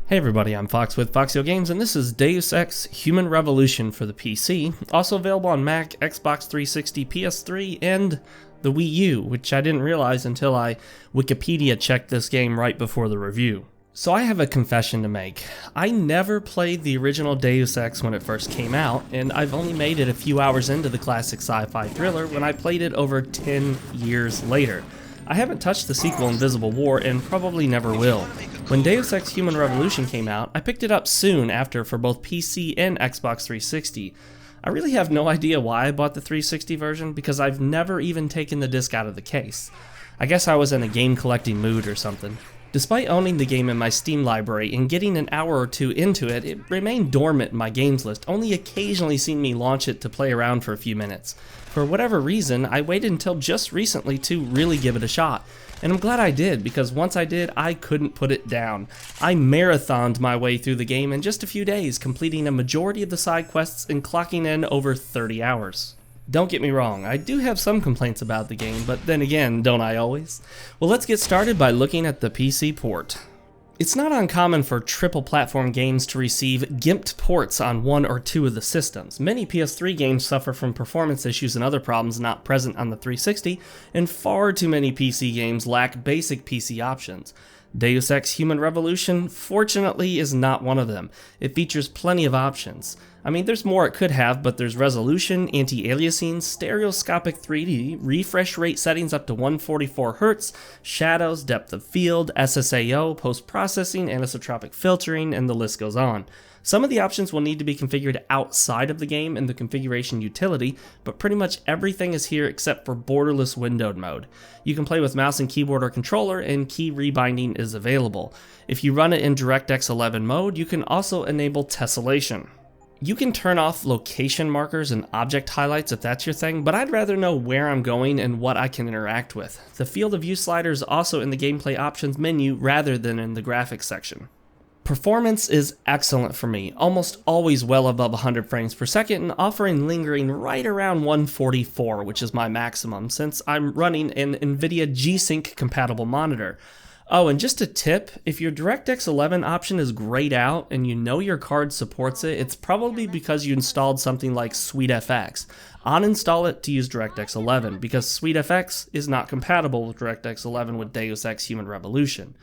Hey everybody, I'm Fox with FoxeoGames, and this is Deus Ex Human Revolution for the PC, also available on Mac, Xbox 360, PS3, and the Wii U, which I didn't realize until I Wikipedia checked this game right before the review. So I have a confession to make. I never played the original Deus Ex when it first came out, and I've only made it a few hours into the classic sci-fi thriller when I played it over 10 years later. I haven't touched the sequel Invisible War and probably never will. When Deus Ex Human Revolution came out, I picked it up soon after for both PC and Xbox 360. I really have no idea why I bought the 360 version because I've never even taken the disc out of the case. I guess I was in a game collecting mood or something. Despite owning the game in my Steam library and getting an hour or two into it, it remained dormant in my games list, only occasionally seeing me launch it to play around for a few minutes. For whatever reason, I waited until just recently to really give it a shot. And I'm glad I did, because once I did, I couldn't put it down. I marathoned my way through the game in just a few days, completing a majority of the side quests and clocking in over 30 hours. Don't get me wrong, I do have some complaints about the game, but then again, don't I always? Well, let's get started by looking at the PC port. It's not uncommon for triple platform games to receive gimped ports on one or two of the systems. Many PS3 games suffer from performance issues and other problems not present on the 360, and far too many PC games lack basic PC options. Deus Ex Human Revolution, fortunately, is not one of them. It features plenty of options. I mean, there's more it could have, but there's resolution, anti-aliasing, stereoscopic 3D, refresh rate settings up to 144 Hz, shadows, depth of field, SSAO, post-processing, anisotropic filtering, and the list goes on. Some of the options will need to be configured outside of the game in the configuration utility, but pretty much everything is here except for borderless windowed mode. You can play with mouse and keyboard or controller, and key rebinding is available. If you run it in DirectX 11 mode, you can also enable tessellation. You can turn off location markers and object highlights if that's your thing, but I'd rather know where I'm going and what I can interact with. The field of view slider is also in the gameplay options menu rather than in the graphics section. Performance is excellent for me, almost always well above 100 frames per second and offering lingering right around 144, which is my maximum since I'm running an NVIDIA G-Sync compatible monitor. Oh, and just a tip, if your DirectX 11 option is grayed out and you know your card supports it, it's probably because you installed something like SweetFX. Uninstall it to use DirectX 11 because SweetFX is not compatible with DirectX 11 with Deus Ex Human Revolution.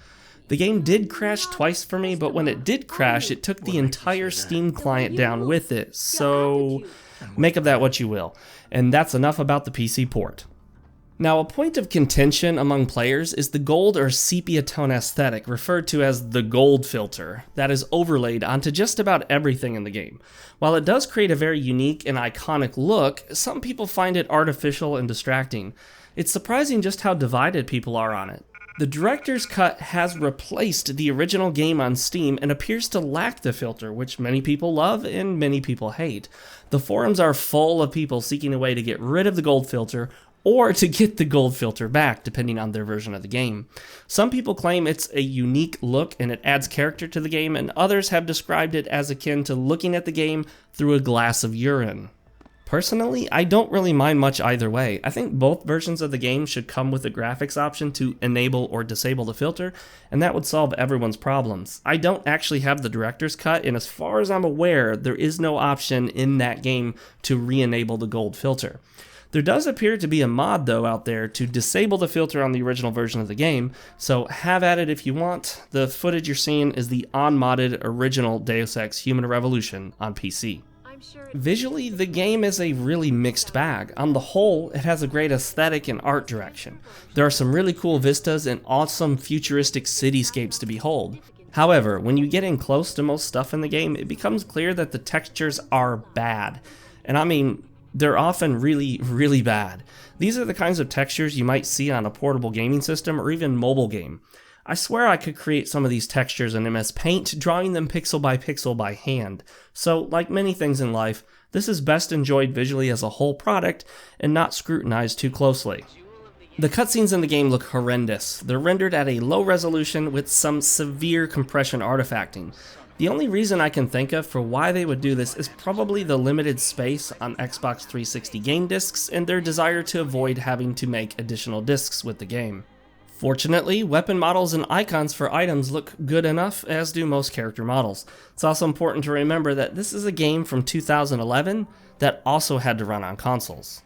The game did crash twice for me, but when it did crash, it took the entire Steam client down with it, so make of that what you will. And that's enough about the PC port. Now, a point of contention among players is the gold or sepia tone aesthetic, referred to as the gold filter, that is overlaid onto just about everything in the game. While it does create a very unique and iconic look, some people find it artificial and distracting. It's surprising just how divided people are on it. The director's cut has replaced the original game on Steam and appears to lack the filter, which many people love and many people hate. The forums are full of people seeking a way to get rid of the gold filter or to get the gold filter back, depending on their version of the game. Some people claim it's a unique look and it adds character to the game, and others have described it as akin to looking at the game through a glass of urine. Personally, I don't really mind much either way. I think both versions of the game should come with a graphics option to enable or disable the filter, and that would solve everyone's problems. I don't actually have the director's cut, and as far as I'm aware, there is no option in that game to re-enable the gold filter. There does appear to be a mod, though, out there to disable the filter on the original version of the game, so have at it if you want. The footage you're seeing is the unmodded original Deus Ex Human Revolution on PC. Visually, the game is a really mixed bag. On the whole, it has a great aesthetic and art direction. There are some really cool vistas and awesome futuristic cityscapes to behold. However, when you get in close to most stuff in the game, it becomes clear that the textures are bad. And I mean, they're often really, really bad. These are the kinds of textures you might see on a portable gaming system or even mobile game. I swear I could create some of these textures in MS Paint, drawing them pixel by hand. So, like many things in life, this is best enjoyed visually as a whole product and not scrutinized too closely. The cutscenes in the game look horrendous. They're rendered at a low resolution with some severe compression artifacting. The only reason I can think of for why they would do this is probably the limited space on Xbox 360 game discs and their desire to avoid having to make additional discs with the game. Fortunately, weapon models and icons for items look good enough, as do most character models. It's also important to remember that this is a game from 2011 that also had to run on consoles.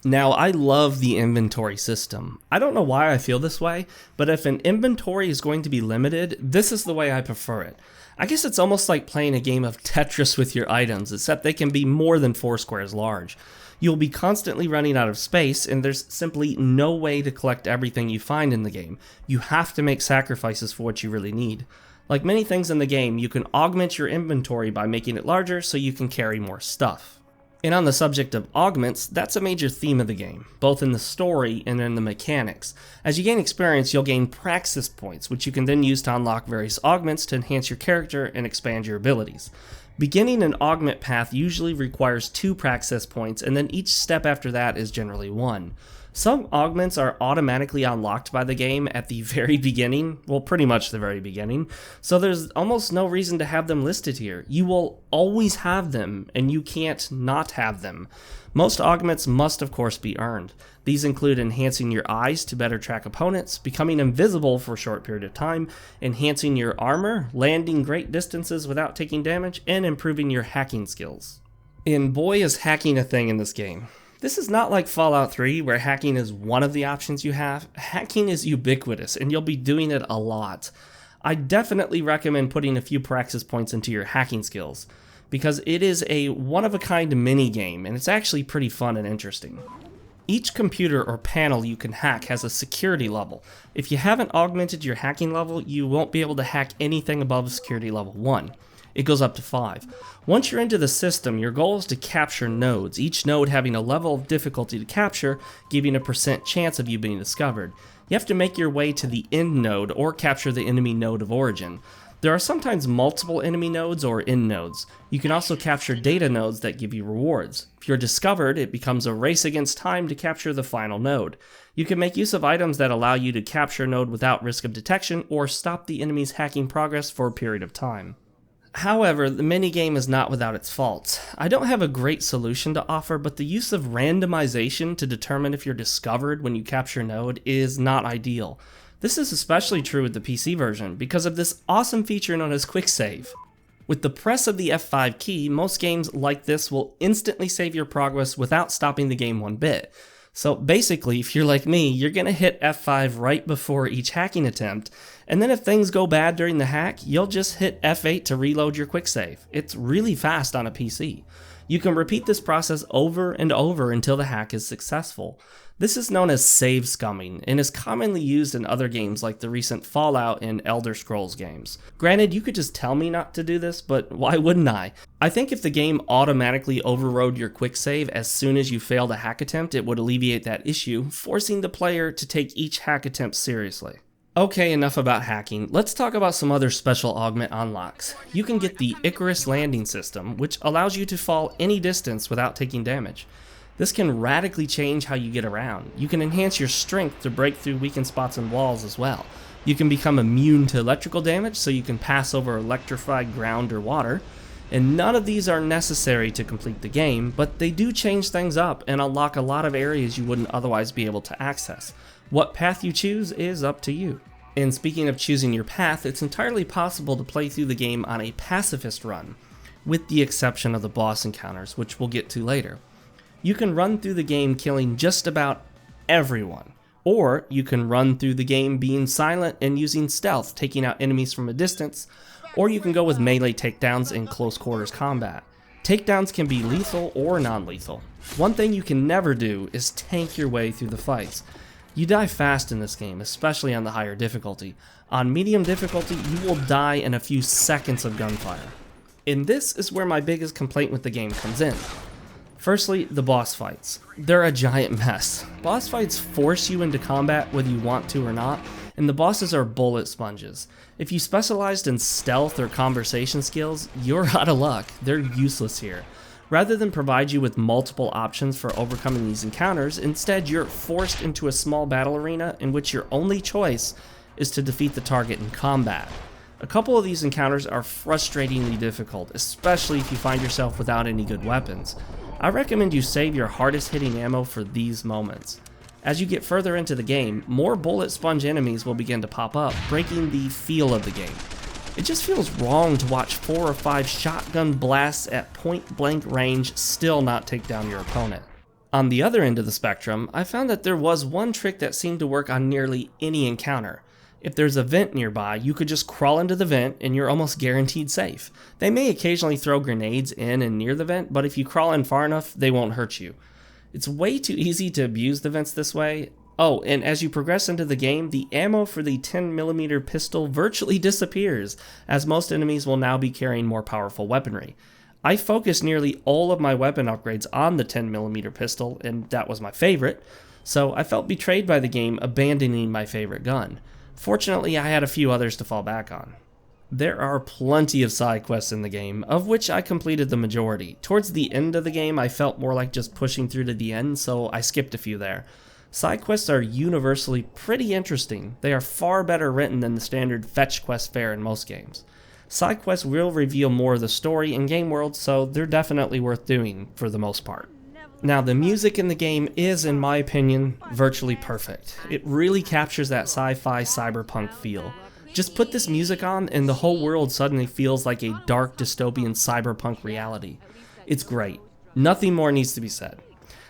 Now, I love the inventory system. I don't know why I feel this way, but if an inventory is going to be limited, this is the way I prefer it. I guess it's almost like playing a game of Tetris with your items, except they can be more than 4 squares large. You'll be constantly running out of space, and there's simply no way to collect everything you find in the game. You have to make sacrifices for what you really need. Like many things in the game, you can augment your inventory by making it larger so you can carry more stuff. And on the subject of augments, that's a major theme of the game, both in the story and in the mechanics. As you gain experience, you'll gain praxis points, which you can then use to unlock various augments to enhance your character and expand your abilities. Beginning an augment path usually requires 2 praxis points, and then each step after that is generally 1. Some augments are automatically unlocked by the game at the very beginning, well, pretty much the very beginning, so there's almost no reason to have them listed here. You will always have them, and you can't not have them. Most augments must of course be earned. These include enhancing your eyes to better track opponents, becoming invisible for a short period of time, enhancing your armor, landing great distances without taking damage, and improving your hacking skills. And boy is hacking a thing in this game. This is not like Fallout 3, where hacking is one of the options you have. Hacking is ubiquitous, and you'll be doing it a lot. I definitely recommend putting a few praxis points into your hacking skills, because it is a one-of-a-kind mini-game, and it's actually pretty fun and interesting. Each computer or panel you can hack has a security level. If you haven't augmented your hacking level, you won't be able to hack anything above security level 1. It goes up to 5. Once you're into the system, your goal is to capture nodes, each node having a level of difficulty to capture, giving a % chance of you being discovered. You have to make your way to the end node or capture the enemy node of origin. There are sometimes multiple enemy nodes or end nodes. You can also capture data nodes that give you rewards. If you're discovered, it becomes a race against time to capture the final node. You can make use of items that allow you to capture a node without risk of detection or stop the enemy's hacking progress for a period of time. However, the minigame is not without its faults. I don't have a great solution to offer, but the use of randomization to determine if you're discovered when you capture a node is not ideal. This is especially true with the PC version because of this awesome feature known as Quick Save. With the press of the F5 key, most games like this will instantly save your progress without stopping the game one bit. So basically, if you're like me, you're going to hit F5 right before each hacking attempt, and then if things go bad during the hack, you'll just hit F8 to reload your quick save. It's really fast on a PC. You can repeat this process over and over until the hack is successful. This is known as save scumming, and is commonly used in other games like the recent Fallout and Elder Scrolls games. Granted, you could just tell me not to do this, but why wouldn't I? I think if the game automatically overrode your quick save as soon as you failed a hack attempt, it would alleviate that issue, forcing the player to take each hack attempt seriously. Okay, enough about hacking. Let's talk about some other special augment unlocks. You can get the Icarus landing system, which allows you to fall any distance without taking damage. This can radically change how you get around. You can enhance your strength to break through weakened spots and walls as well. You can become immune to electrical damage so you can pass over electrified ground or water. And none of these are necessary to complete the game, but they do change things up and unlock a lot of areas you wouldn't otherwise be able to access. What path you choose is up to you. And speaking of choosing your path, it's entirely possible to play through the game on a pacifist run, with the exception of the boss encounters, which we'll get to later. You can run through the game killing just about everyone, or you can run through the game being silent and using stealth, taking out enemies from a distance, or you can go with melee takedowns in close quarters combat. Takedowns can be lethal or non-lethal. One thing you can never do is tank your way through the fights. You die fast in this game, especially on the higher difficulty. On medium difficulty, you will die in a few seconds of gunfire. And this is where my biggest complaint with the game comes in. Firstly, the boss fights. They're a giant mess. Boss fights force you into combat whether you want to or not, and the bosses are bullet sponges. If you specialized in stealth or conversation skills, you're out of luck. They're useless here. Rather than provide you with multiple options for overcoming these encounters, instead you're forced into a small battle arena in which your only choice is to defeat the target in combat. A couple of these encounters are frustratingly difficult, especially if you find yourself without any good weapons. I recommend you save your hardest hitting ammo for these moments. As you get further into the game, more bullet sponge enemies will begin to pop up, breaking the feel of the game. It just feels wrong to watch 4 or 5 shotgun blasts at point blank range still not take down your opponent. On the other end of the spectrum, I found that there was one trick that seemed to work on nearly any encounter. If there's a vent nearby, you could just crawl into the vent and you're almost guaranteed safe. They may occasionally throw grenades in and near the vent, but if you crawl in far enough, they won't hurt you. It's way too easy to abuse the vents this way. Oh, and as you progress into the game, the ammo for the 10mm pistol virtually disappears, as most enemies will now be carrying more powerful weaponry. I focused nearly all of my weapon upgrades on the 10mm pistol, and that was my favorite, so I felt betrayed by the game abandoning my favorite gun. Fortunately, I had a few others to fall back on. There are plenty of side quests in the game, of which I completed the majority. Towards the end of the game, I felt more like just pushing through to the end, so I skipped a few there. Side quests are universally pretty interesting. They are far better written than the standard fetch quest fare in most games. Side quests will reveal more of the story and game world, so they're definitely worth doing for the most part. Now, the music in the game is, in my opinion, virtually perfect. It really captures that sci-fi cyberpunk feel. Just put this music on and the whole world suddenly feels like a dark dystopian cyberpunk reality. It's great. Nothing more needs to be said.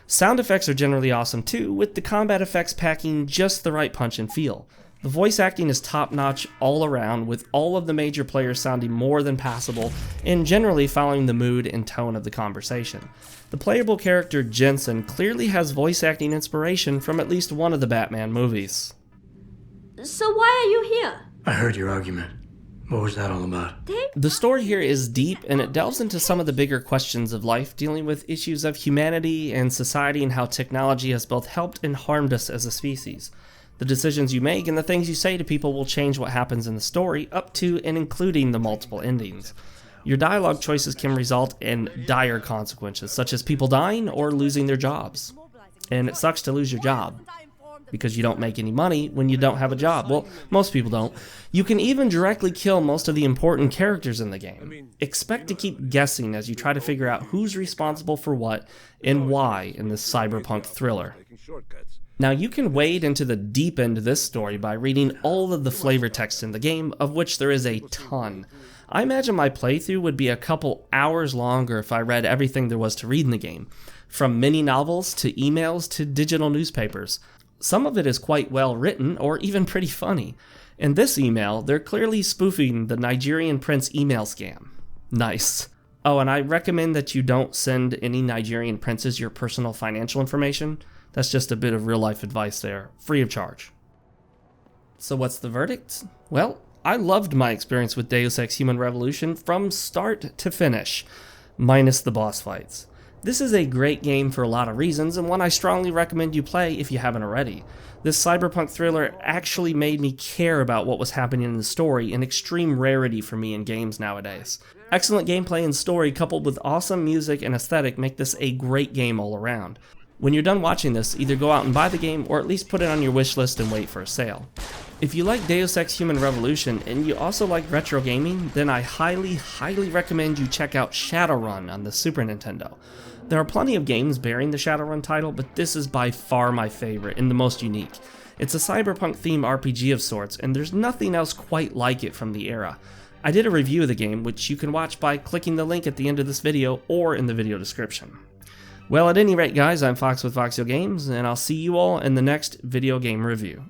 Sound effects are generally awesome too, with the combat effects packing just the right punch and feel. The voice acting is top-notch all around, with all of the major players sounding more than passable and generally following the mood and tone of the conversation. The playable character Jensen clearly has voice acting inspiration from at least one of the Batman movies. So why are you here? I heard your argument. What was that all about? The story here is deep, and it delves into some of the bigger questions of life, dealing with issues of humanity and society and how technology has both helped and harmed us as a species. The decisions you make and the things you say to people will change what happens in the story, up to and including the multiple endings. Your dialogue choices can result in dire consequences, such as people dying or losing their jobs. And it sucks to lose your job, because you don't make any money when you don't have a job. Well, most people don't. You can even directly kill most of the important characters in the game. Expect to keep guessing as you try to figure out who's responsible for what and why in this cyberpunk thriller. Now, you can wade into the deep end of this story by reading all of the flavor text in the game, of which there is a ton. I imagine my playthrough would be a couple hours longer if I read everything there was to read in the game, from mini novels to emails to digital newspapers. Some of it is quite well written or even pretty funny. In this email, they're clearly spoofing the Nigerian prince email scam. Nice. Oh, and I recommend that you don't send any Nigerian princes your personal financial information. That's just a bit of real life advice there, free of charge. So what's the verdict? Well, I loved my experience with Deus Ex Human Revolution from start to finish, minus the boss fights. This is a great game for a lot of reasons, and one I strongly recommend you play if you haven't already. This cyberpunk thriller actually made me care about what was happening in the story, an extreme rarity for me in games nowadays. Excellent gameplay and story coupled with awesome music and aesthetic make this a great game all around. When you're done watching this, either go out and buy the game or at least put it on your wish list and wait for a sale. If you like Deus Ex Human Revolution and you also like retro gaming, then I highly recommend you check out Shadowrun on the Super Nintendo. There are plenty of games bearing the Shadowrun title, but this is by far my favorite and the most unique. It's a cyberpunk themed RPG of sorts, and there's nothing else quite like it from the era. I did a review of the game, which you can watch by clicking the link at the end of this video or in the video description. Well, at any rate, guys, I'm Fox with FoxeoGames, and I'll see you all in the next video game review.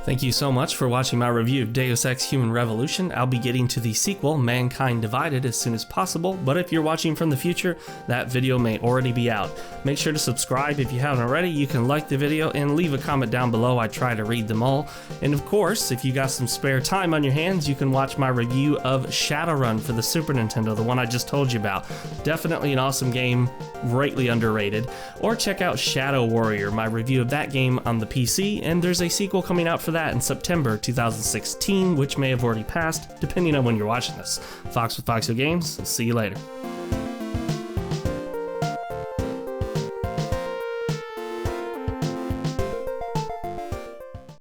Thank you so much for watching my review of Deus Ex Human Revolution. I'll be getting to the sequel, Mankind Divided, as soon as possible, but if you're watching from the future, that video may already be out. Make sure to subscribe if you haven't already. You can like the video and leave a comment down below. I try to read them all. And of course, if you got some spare time on your hands, you can watch my review of Shadowrun for the Super Nintendo, the one I just told you about. Definitely an awesome game, greatly underrated. Or check out Shadow Warrior, my review of that game on the PC, and there's a sequel coming out for that in September 2016, which may have already passed, depending on when you're watching this. Fox with FoxeoGames, see you later.